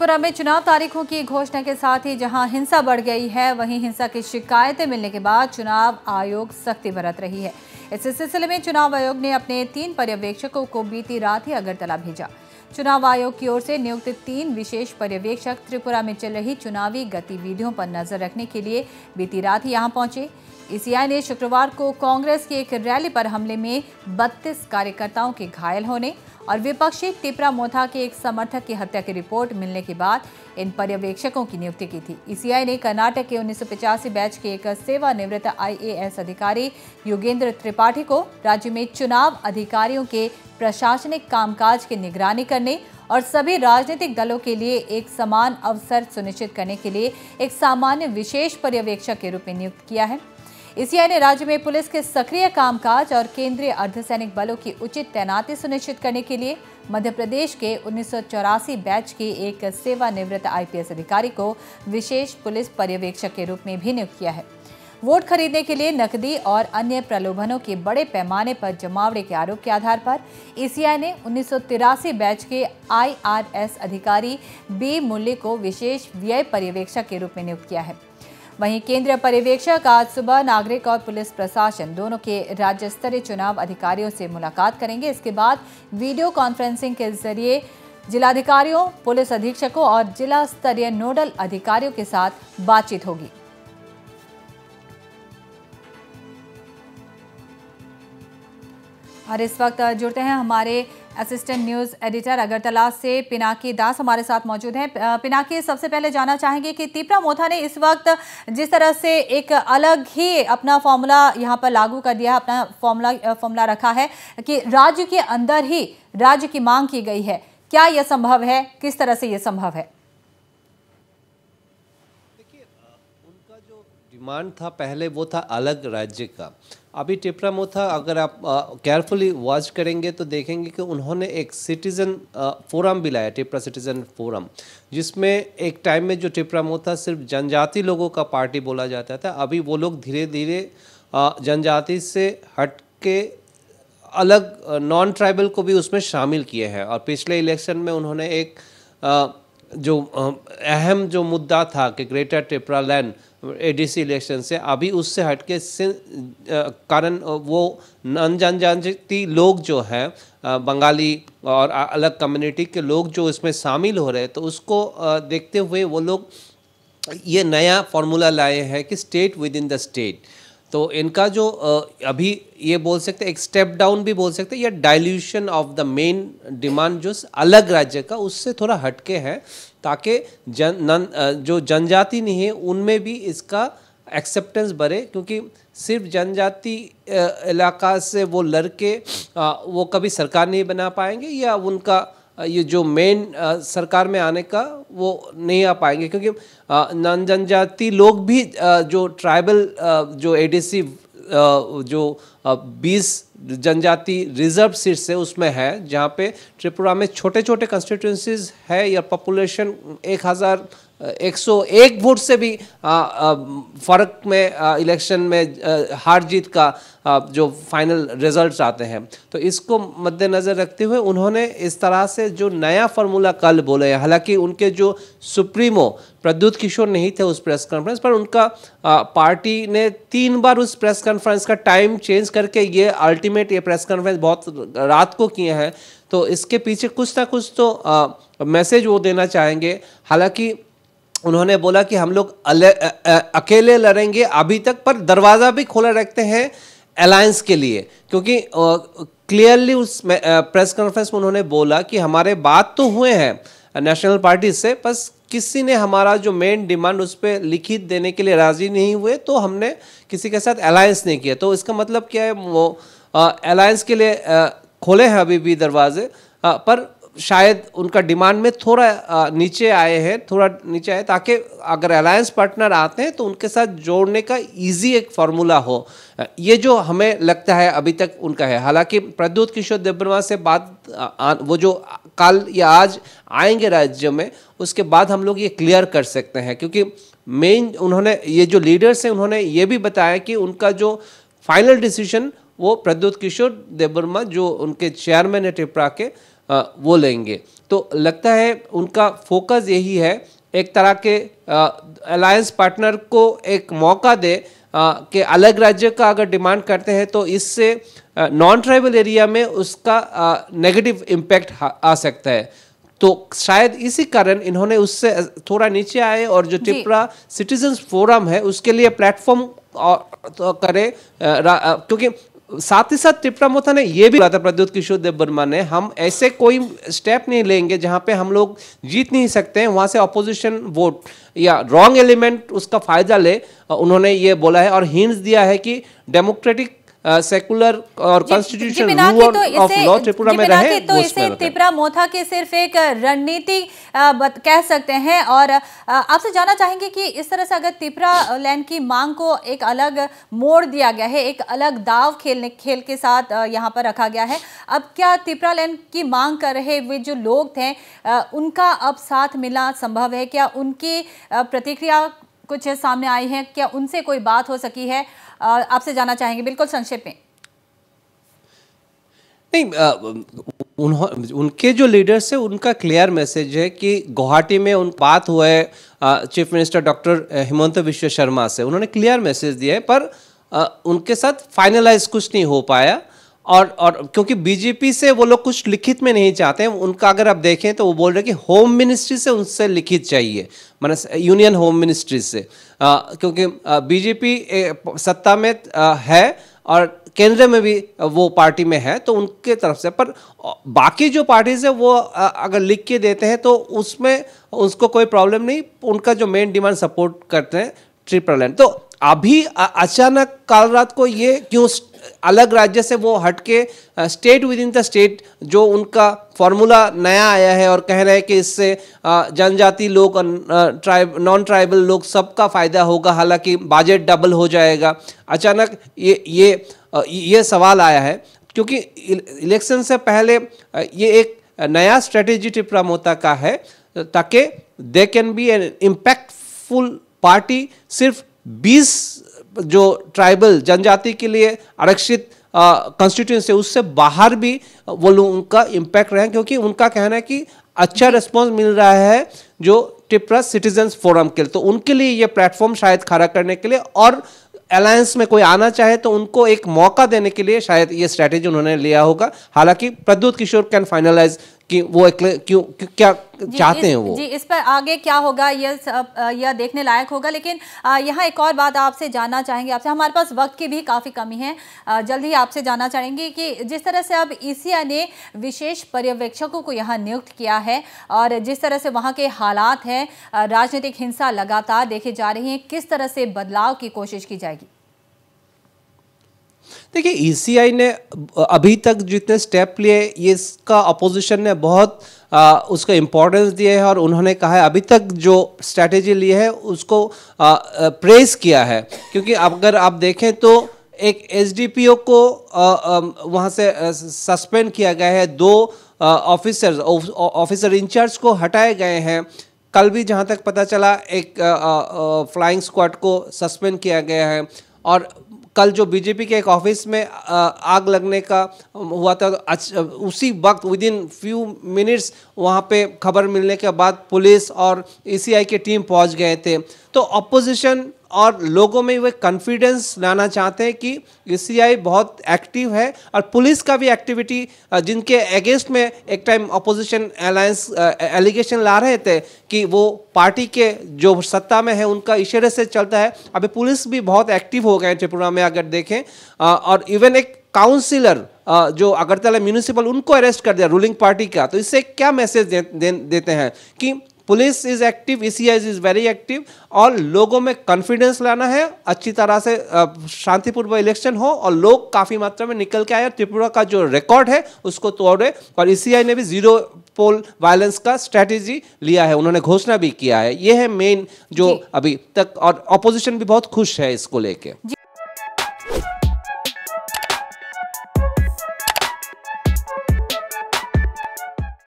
त्रिपुरा में चुनाव तारीखों की घोषणा के साथ ही जहां हिंसा बढ़ गई है, वहीं हिंसा की शिकायतें मिलने के बाद चुनाव आयोग सख्ती बरत रही है। इस सिलसिले में चुनाव आयोग ने अपने 3 पर्यवेक्षकों को बीती रात ही अगरतला भेजा। चुनाव आयोग की ओर से नियुक्त 3 विशेष पर्यवेक्षक त्रिपुरा में चल रही चुनावी गतिविधियों पर नजर रखने के लिए बीती रात ही यहां पहुंचे। ईसीआई ने शुक्रवार को कांग्रेस की एक रैली पर हमले में 32 कार्यकर्ताओं के घायल होने और विपक्षी टिपरा मोथा के एक समर्थक की हत्या की रिपोर्ट मिलने के बाद इन पर्यवेक्षकों की नियुक्ति की थी। ईसीआई ने कर्नाटक के 1985 बैच के एक सेवानिवृत्त आईएएस अधिकारी योगेंद्र त्रिपाठी को राज्य में चुनाव अधिकारियों के प्रशासनिक कामकाज की निगरानी करने और सभी राजनीतिक दलों के लिए एक समान अवसर सुनिश्चित करने के लिए एक सामान्य विशेष पर्यवेक्षक के रूप में नियुक्त किया है। ईसीआई ने राज्य में पुलिस के सक्रिय कामकाज और केंद्रीय अर्धसैनिक बलों की उचित तैनाती सुनिश्चित करने के लिए मध्य प्रदेश के 1984 बैच के एक सेवानिवृत्त आईपीएस अधिकारी को विशेष पुलिस पर्यवेक्षक के रूप में भी नियुक्त किया है। वोट खरीदने के लिए नकदी और अन्य प्रलोभनों के बड़े पैमाने पर जमावड़े के आरोप के आधार पर ईसीआई ने 1983 बैच के आईआरएस अधिकारी बी मुल्ली को विशेष व्यय पर्यवेक्षक के रूप में नियुक्त किया है। वहीं केंद्रीय पर्यवेक्षक आज सुबह नागरिक और पुलिस प्रशासन दोनों के राज्य स्तरीय चुनाव अधिकारियों से मुलाकात करेंगे। इसके बाद वीडियो कॉन्फ्रेंसिंग के जरिए जिलाधिकारियों, पुलिस अधीक्षकों और जिला स्तरीय नोडल अधिकारियों के साथ बातचीत होगी। और इस वक्त जुड़ते हैं हमारे असिस्टेंट न्यूज एडिटर अगरतला से पिनाकी दास हमारे साथ मौजूद हैं। पिनाकी, सबसे पहले जानना चाहेंगे कि टिपरा मोथा ने इस वक्त जिस तरह से एक अलग ही अपना फॉर्मूला यहाँ पर लागू कर दिया है, अपना फॉर्मूला रखा है कि राज्य के अंदर ही राज्य की मांग की गई है, क्या यह संभव है? किस तरह से यह संभव है? देखिए, उनका जो डिमांड था पहले वो था अलग राज्य का। अभी टिपरा मोथा अगर आप केयरफुली वॉच करेंगे तो देखेंगे कि उन्होंने एक सिटीज़न फोरम भी लाया, टिपरा सिटीज़न फोरम, जिसमें एक टाइम में जो टिपरा मोथा सिर्फ जनजाति लोगों का पार्टी बोला जाता था, अभी वो लोग धीरे धीरे जनजाति से हट के अलग नॉन ट्राइबल को भी उसमें शामिल किए हैं। और पिछले इलेक्शन में उन्होंने एक जो अहम जो मुद्दा था कि greater Tipra land ADC election से अभी उससे हटके कारण वो नॉन जनजाति लोग जो हैं बंगाली और अलग कम्युनिटी के लोग जो इसमें शामिल हो रहे हैं, तो उसको देखते हुए वो लोग ये नया फार्मूला लाए हैं कि state with in the state. तो इनका जो अभी ये बोल सकते हैं एक स्टेप डाउन भी बोल सकते हैं या dilution of the main demand जो अलग राज्य का उससे थोड़ा हटके है, ताकि जो जनजाति नहीं है उनमें भी इसका एक्सेप्टेंस बढ़े, क्योंकि सिर्फ जनजाति इलाका से वो लड़के वो कभी सरकार नहीं बना पाएंगे या उनका ये जो मेन सरकार में आने का वो नहीं आ पाएंगे, क्योंकि नॉन जनजाति लोग भी जो ट्राइबल जो एडीसी जो 20 जनजाति रिजर्व सीट्स है उसमें है, जहाँ पे त्रिपुरा में छोटे छोटे कंस्टिट्यूंसीज है या पॉपुलेशन 1101 वोट से भी फ़र्क में इलेक्शन में हार जीत का जो फाइनल रिजल्ट्स आते हैं। तो इसको मद्देनज़र रखते हुए उन्होंने इस तरह से जो नया फार्मूला कल बोले हैं, हालांकि उनके जो सुप्रीमो प्रद्युत किशोर नहीं थे उस प्रेस कॉन्फ्रेंस पर, उनका पार्टी ने 3 बार उस प्रेस कॉन्फ्रेंस का टाइम चेंज करके ये अल्टीमेट ये प्रेस कॉन्फ्रेंस बहुत रात को किए हैं। तो इसके पीछे कुछ ना कुछ तो मैसेज वो देना चाहेंगे। हालांकि उन्होंने बोला कि हम लोग अकेले लड़ेंगे अभी तक, पर दरवाज़ा भी खोला रखते हैं अलायंस के लिए, क्योंकि क्लियरली उस प्रेस कॉन्फ्रेंस में उन्होंने बोला कि हमारे बात तो हुए हैं नेशनल पार्टी से, बस किसी ने हमारा जो मेन डिमांड उस पर लिखित देने के लिए राज़ी नहीं हुए, तो हमने किसी के साथ अलायंस नहीं किया। तो इसका मतलब क्या है, वो अलायंस के लिए खोले हैं अभी भी दरवाजे, पर शायद उनका डिमांड में थोड़ा नीचे आए हैं, थोड़ा नीचे आए, ताकि अगर अलायंस पार्टनर आते हैं तो उनके साथ जोड़ने का इजी एक फार्मूला हो। ये जो हमें लगता है अभी तक उनका है। हालांकि प्रद्युत किशोर देबबर्मा से बात वो जो कल या आज आएंगे राज्य में, उसके बाद हम लोग ये क्लियर कर सकते हैं, क्योंकि मेन उन्होंने ये जो लीडर्स हैं उन्होंने ये भी बताया कि उनका जो फाइनल डिसीजन वो प्रद्युत किशोर देबबर्मा जो उनके चेयरमैन है टिपरा के, वो लेंगे। तो लगता है उनका फोकस यही है, एक तरह के अलायंस पार्टनर को एक मौका दे कि अलग राज्य का अगर डिमांड करते हैं तो इससे नॉन ट्राइबल एरिया में उसका नेगेटिव इम्पैक्ट आ सकता है। तो शायद इसी कारण इन्होंने उससे थोड़ा नीचे आए और जो त्रिपुरा सिटीजन्स फोरम है उसके लिए प्लेटफॉर्म करे, क्योंकि साथ ही साथ त्रिपुरा मोर्चा ने ये भी कहा था, प्रद्युत किशोर देवबर्मा ने, हम ऐसे कोई स्टेप नहीं लेंगे जहां पे हम लोग जीत नहीं सकते हैं, वहां से अपोजिशन वोट या रॉन्ग एलिमेंट उसका फायदा ले। उन्होंने ये बोला है और हिंट्स दिया है कि डेमोक्रेटिक सेकुलर और constitution rule of law Tripura में रहे। तो इसे त्रिपुरा मोर्चा के सिर्फ एक रणनीति कह सकते हैं। और आपसे जानना चाहेंगे कि इस तरह से अगर त्रिपुरा लैंड की मांग को एक अलग मोड़ दिया गया है, एक अलग दाव खेल के साथ यहाँ पर रखा गया है, अब क्या त्रिपुरा लैंड की मांग कर रहे वे जो लोग थे उनका अब साथ मिलना संभव है? क्या उनकी प्रतिक्रिया कुछ सामने आई है? क्या उनसे कोई बात हो सकी है? आपसे जानना चाहेंगे बिल्कुल संक्षेप में। नहीं, उनके जो लीडर्स है उनका क्लियर मैसेज है कि गुवाहाटी में उन बात हुआ है चीफ मिनिस्टर डॉक्टर हिमंत विश्व शर्मा से, उन्होंने क्लियर मैसेज दिया है, पर उनके साथ फाइनलाइज कुछ नहीं हो पाया। और क्योंकि बीजेपी से वो लोग कुछ लिखित में नहीं चाहते हैं, उनका अगर आप देखें तो वो बोल रहे हैं कि होम मिनिस्ट्री से उनसे लिखित चाहिए, माने यूनियन होम मिनिस्ट्री से, क्योंकि बीजेपी सत्ता में है और केंद्र में भी वो पार्टी में है, तो उनके तरफ से। पर बाकी जो पार्टीज है वो अगर लिख के देते हैं तो उसमें उसको कोई प्रॉब्लम नहीं, उनका जो मेन डिमांड सपोर्ट करते हैं ट्रिपल लैंड। तो अभी अचानक कल रात को ये क्यों अलग राज्य से वो हटके state with in the state जो उनका फॉर्मूला नया आया है और कह रहे हैं कि इससे जनजाति लोग नॉन ट्राइबल लोग सबका फायदा होगा, हालांकि बजट डबल हो जाएगा। अचानक ये सवाल आया है क्योंकि इलेक्शन से पहले ये एक नया स्ट्रेटेजी त्रिपुरा मोर्चा का है ताकि they can be an impactful party. सिर्फ 20 जो ट्राइबल जनजाति के लिए आरक्षित कॉन्स्टिट्यूएंसी उससे बाहर भी वो लोग उनका इम्पैक्ट रहे, क्योंकि उनका कहना है कि अच्छा रिस्पॉन्स मिल रहा है जो त्रिपुरा सिटीजन्स फोरम के लिए, तो उनके लिए ये प्लेटफॉर्म शायद खड़ा करने के लिए और अलायंस में कोई आना चाहे तो उनको एक मौका देने के लिए शायद ये स्ट्रैटेजी उन्होंने लिया होगा। हालांकि प्रद्युत किशोर कैन फाइनलाइज कि वो क्यों क्या चाहते हैं वो। जी, इस पर आगे क्या होगा यह देखने लायक होगा। लेकिन यहाँ एक और बात आपसे जानना चाहेंगे, आपसे, हमारे पास वक्त की भी काफ़ी कमी है, जल्द ही आपसे जानना चाहेंगे कि जिस तरह से अब ईसीआई ने विशेष पर्यवेक्षकों को यहाँ नियुक्त किया है और जिस तरह से वहाँ के हालात हैं, राजनीतिक हिंसा लगातार देखी जा रही है, किस तरह से बदलाव की कोशिश की जाएगी? देखिए, ईसीआई ने अभी तक जितने स्टेप लिए इसका अपोजिशन ने बहुत उसका इम्पोर्टेंस दिया है और उन्होंने कहा है अभी तक जो स्ट्रैटेजी ली है उसको प्रेस किया है, क्योंकि अगर आप देखें तो एक एसडीपीओ को वहाँ से सस्पेंड किया गया है, 2 ऑफिसर इंचार्ज को हटाए गए हैं। कल भी जहाँ तक पता चला एक फ्लाइंग स्क्वाड को सस्पेंड किया गया है। और कल जो बीजेपी के एक ऑफिस में आग लगने का हुआ था, तो उसी वक्त विद इन फ्यू मिनट्स वहाँ पे खबर मिलने के बाद पुलिस और ईसीआई की टीम पहुँच गए थे। तो अपोजिशन और लोगों में वो कॉन्फिडेंस लाना चाहते हैं कि ईसीआई बहुत एक्टिव है और पुलिस का भी एक्टिविटी, जिनके अगेंस्ट में एक टाइम अपोजिशन अलायंस एलिगेशन ला रहे थे कि वो पार्टी के जो सत्ता में है उनका इशारे से चलता है, अभी पुलिस भी बहुत एक्टिव हो गए त्रिपुरा में अगर देखें। और इवन एक काउंसिलर जो अगरतला म्यूनिसिपल, उनको अरेस्ट कर दिया रूलिंग पार्टी का। तो इससे क्या मैसेज देते हैं कि police is active, ECI is very active और लोगों में कॉन्फिडेंस लाना है, अच्छी तरह से शांतिपूर्वक इलेक्शन हो और लोग काफ़ी मात्रा में निकल के आए और त्रिपुरा का जो रिकॉर्ड है उसको तोड़े। और ईसीआई ने भी 0 पोल वायलेंस का स्ट्रैटेजी लिया है, उन्होंने घोषणा भी किया है। ये है मेन जो अभी तक, और अपोजिशन भी बहुत खुश है इसको लेके।